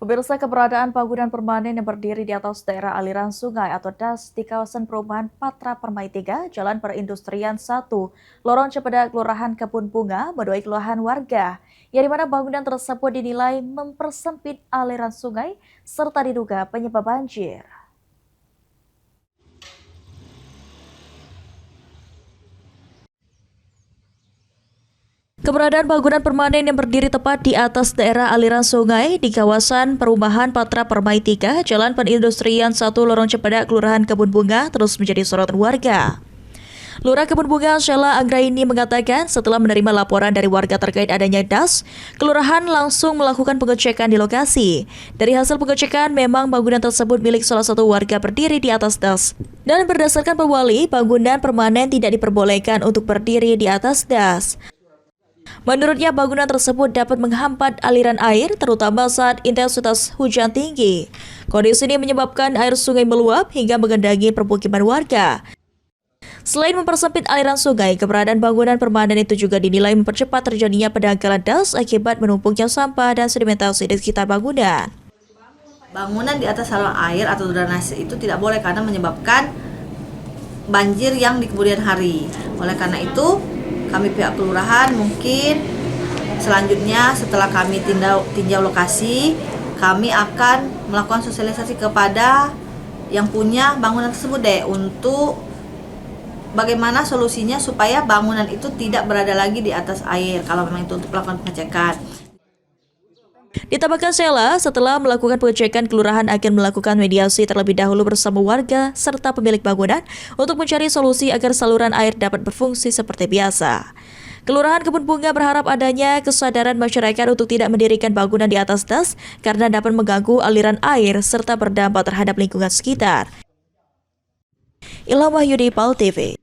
Pemirsa, keberadaan bangunan permanen yang berdiri di atas daerah aliran sungai atau DAS di kawasan perumahan Patra Permai 3, Jalan Perindustrian 1, Lorong Cipeda, Kelurahan Kebun Bunga, menuai keluhan warga, yang di mana bangunan tersebut dinilai mempersempit aliran sungai serta diduga penyebab banjir. Keberadaan bangunan permanen yang berdiri tepat di atas daerah aliran sungai di kawasan perumahan Patra Permai 3, Jalan Perindustrian 1, Lorong Cipeda, Kelurahan Kebun Bunga terus menjadi sorotan warga. Lurah Kebun Bunga Sheila Anggraini mengatakan setelah menerima laporan dari warga terkait adanya DAS, kelurahan langsung melakukan pengecekan di lokasi. Dari hasil pengecekan, memang bangunan tersebut milik salah satu warga berdiri di atas DAS. Dan berdasarkan pewali, bangunan permanen tidak diperbolehkan untuk berdiri di atas DAS. Menurutnya, bangunan tersebut dapat menghambat aliran air, terutama saat intensitas hujan tinggi. Kondisi ini menyebabkan air sungai meluap hingga mengendangi permukiman warga. Selain mempersempit aliran sungai, keberadaan bangunan permanen itu juga dinilai mempercepat terjadinya pendangkalan DAS akibat menumpuknya sampah dan sedimentasi di sekitar bangunan. Bangunan di atas saluran air atau drainase itu tidak boleh karena menyebabkan banjir yang di kemudian hari. Oleh karena itu, kami pihak kelurahan mungkin selanjutnya setelah kami tinjau lokasi, kami akan melakukan sosialisasi kepada yang punya bangunan tersebut untuk bagaimana solusinya supaya bangunan itu tidak berada lagi di atas air kalau memang itu untuk melakukan pengecekan. Ditambahkan Sheila, setelah melakukan pengecekan, kelurahan akan melakukan mediasi terlebih dahulu bersama warga serta pemilik bangunan untuk mencari solusi agar saluran air dapat berfungsi seperti biasa. Kelurahan Kebun Bunga berharap adanya kesadaran masyarakat untuk tidak mendirikan bangunan di atas DAS karena dapat mengganggu aliran air serta berdampak terhadap lingkungan sekitar. Ilham Wahyudi, PAL TV.